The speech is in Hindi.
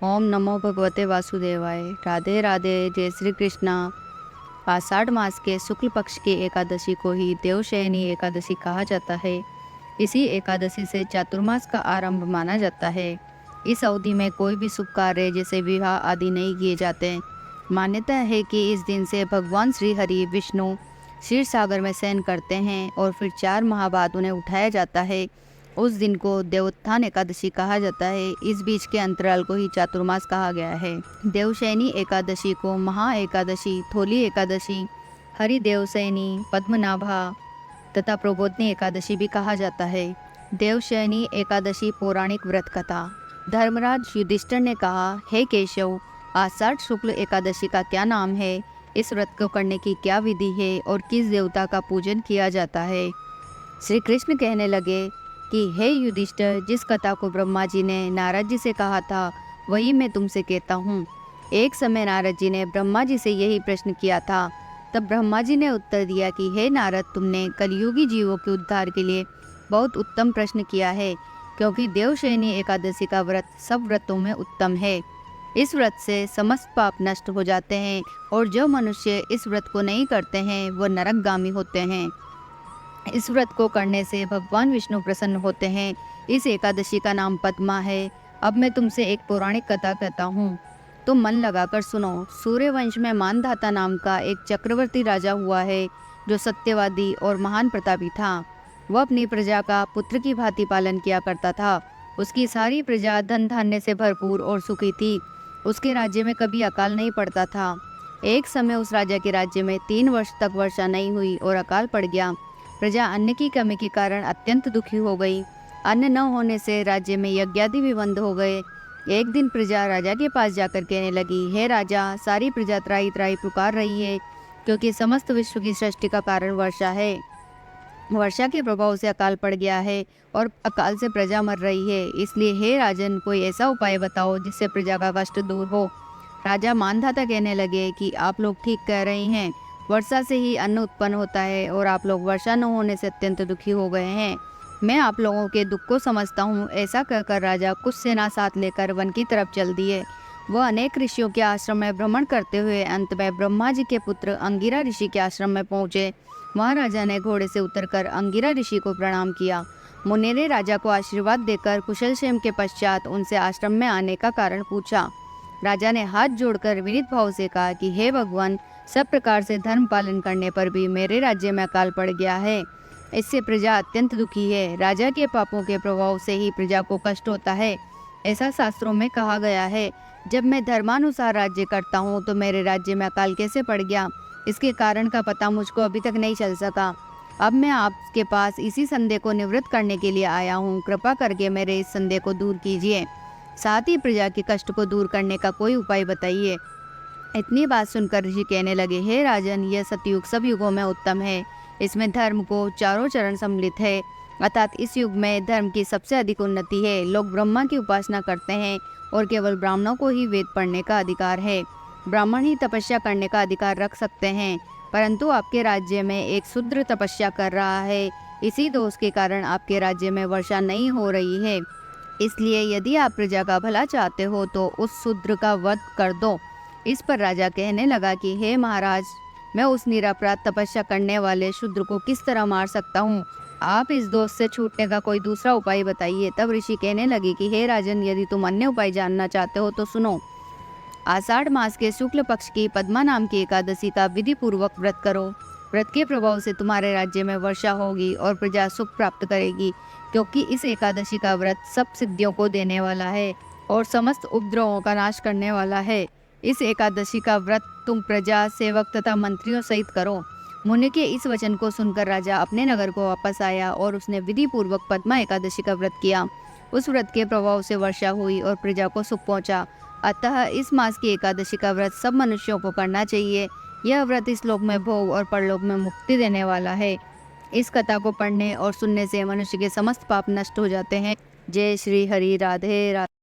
ओम नमो भगवते वासुदेवाय। राधे राधे। जय श्री कृष्णा। आषाढ़ मास के शुक्ल पक्ष की एकादशी को ही देवशयनी एकादशी कहा जाता है। इसी एकादशी से चातुर्मास का आरंभ माना जाता है। इस अवधि में कोई भी शुभ कार्य जैसे विवाह आदि नहीं किए जाते। मान्यता है कि इस दिन से भगवान श्री हरि विष्णु क्षीर सागर में शयन करते हैं और फिर 4 माह बाद उन्हें उठाया जाता है। उस दिन को देवोत्थान एकादशी कहा जाता है। इस बीच के अंतराल को ही चातुर्मास कहा गया है। देवशयनी एकादशी को महा एकादशी, थोली एकादशी, हरि देवशयनी, पद्मनाभा तथा प्रबोधनी एकादशी भी कहा जाता है। देवशयनी एकादशी पौराणिक व्रत कथा। धर्मराज युधिष्ठिर ने कहा, हे केशव, आषाढ़ शुक्ल एकादशी का क्या नाम है? इस व्रत को करने की क्या विधि है और किस देवता का पूजन किया जाता है? श्री कृष्ण कहने लगे कि हे युधिष्ठिर, जिस कथा को ब्रह्मा जी ने नारद जी से कहा था वही मैं तुमसे कहता हूँ। एक समय नारद जी ने ब्रह्मा जी से यही प्रश्न किया था। तब ब्रह्मा जी ने उत्तर दिया कि हे नारद, तुमने कलियुगी जीवों के उद्धार के लिए बहुत उत्तम प्रश्न किया है, क्योंकि देवशयनी एकादशी का व्रत सब व्रतों में उत्तम है। इस व्रत से समस्त पाप नष्ट हो जाते हैं और जो मनुष्य इस व्रत को नहीं करते हैं वो नरकगामी होते हैं। इस व्रत को करने से भगवान विष्णु प्रसन्न होते हैं। इस एकादशी का नाम पद्मा है। अब मैं तुमसे एक पौराणिक कथा कहता हूँ, तुम मन लगाकर सुनो। सूर्यवंश में मानधाता नाम का एक चक्रवर्ती राजा हुआ है, जो सत्यवादी और महान प्रतापी था। वह अपनी प्रजा का पुत्र की भांति पालन किया करता था। उसकी सारी प्रजा धन धान्य से भरपूर और सुखी थी। उसके राज्य में कभी अकाल नहीं पड़ता था। एक समय उस राजा के राज्य में 3 वर्ष तक वर्षा नहीं हुई और अकाल पड़ गया। प्रजा अन्न की कमी के कारण अत्यंत दुखी हो गई। अन्न न होने से राज्य में यज्ञादि भी बंद हो गए। एक दिन प्रजा राजा के पास जाकर कहने लगी, हे राजा, सारी प्रजा त्राही त्राही पुकार रही है, क्योंकि समस्त विश्व की सृष्टि का कारण वर्षा है। वर्षा के प्रभाव से अकाल पड़ गया है और अकाल से प्रजा मर रही है। इसलिए हे राजन, कोई ऐसा उपाय बताओ जिससे प्रजा का कष्ट दूर हो। राजा मानधाता कहने लगे कि आप लोग ठीक कह रहे हैं। वर्षा से ही अन्न उत्पन्न होता है और आप लोग वर्षा न होने से अत्यंत दुखी हो गए हैं। मैं आप लोगों के दुख को समझता हूँ। ऐसा कहकर राजा कुछ सेना साथ लेकर वन की तरफ चल दिए। वह अनेक ऋषियों के आश्रम में भ्रमण करते हुए अंत में ब्रह्मा जी के पुत्र अंगिरा ऋषि के आश्रम में पहुँचे। वहाँ राजा ने घोड़े से उतरकर अंगिरा ऋषि को प्रणाम किया। मुनि ने राजा को आशीर्वाद देकर कुशल क्षेम के पश्चात उनसे आश्रम में आने का कारण पूछा। राजा ने हाथ जोड़कर विनीत भाव से कहा कि हे भगवान, सब प्रकार से धर्म पालन करने पर भी मेरे राज्य में अकाल पड़ गया है। इससे प्रजा अत्यंत दुखी है। राजा के पापों के प्रभाव से ही प्रजा को कष्ट होता है। ऐसा शास्त्रों में कहा गया है। जब मैं धर्मानुसार राज्य करता हूँ तो मेरे राज्य में अकाल कैसे पड़ गया, इसके कारण का पता मुझको अभी तक नहीं चल सका। अब मैं आपके पास इसी संदेह को निवृत्त करने के लिए आया हूँ। कृपा करके मेरे इस संदेह को दूर कीजिए। साथ ही प्रजा के कष्ट को दूर करने का कोई उपाय बताइए। इतनी बात सुनकर ऋषि कहने लगे, हे राजन, यह सतयुग सब युगों में उत्तम है। इसमें धर्म को चारों चरण सम्मिलित है, अर्थात इस युग में धर्म की सबसे अधिक उन्नति है। लोग ब्रह्मा की उपासना करते हैं और केवल ब्राह्मणों को ही वेद पढ़ने का अधिकार है। ब्राह्मण ही तपस्या करने का अधिकार रख सकते हैं, परंतु आपके राज्य में एक शूद्र तपस्या कर रहा है। इसी दोष के कारण आपके राज्य में वर्षा नहीं हो रही है। इसलिए यदि आप प्रजा का भला चाहते हो तो उस शूद्र का वध कर दो। इस पर राजा कहने लगा कि हे महाराज, मैं उस निरपराध तपस्या करने वाले शूद्र को किस तरह मार सकता हूँ? आप इस दोष से छूटने का कोई दूसरा उपाय बताइए। तब ऋषि कहने लगे कि हे राजन, यदि तुम अन्य उपाय जानना चाहते हो तो सुनो। आषाढ़ मास के शुक्ल पक्ष की पद्मा नाम की एकादशी का विधि पूर्वक व्रत करो। व्रत के प्रभाव से तुम्हारे राज्य में वर्षा होगी और प्रजा सुख प्राप्त करेगी, क्योंकि इस एकादशी का व्रत सब सिद्धियों को देने वाला है और समस्त उपद्रवों का नाश करने वाला है। इस एकादशी का व्रत तुम प्रजा, सेवक तथा मंत्रियों सहित करो। मुनि के इस वचन को सुनकर राजा अपने नगर को वापस आया और उसने विधि पूर्वक पद्मा एकादशी का व्रत किया। उस व्रत के प्रभाव से वर्षा हुई और प्रजा को सुख पहुंचा। अतः इस मास की एकादशी का व्रत सब मनुष्यों को करना चाहिए। यह व्रत इस लोक में भोग और परलोक में मुक्ति देने वाला है। इस कथा को पढ़ने और सुनने से मनुष्य के समस्त पाप नष्ट हो जाते हैं। जय श्री हरि। राधे राधे।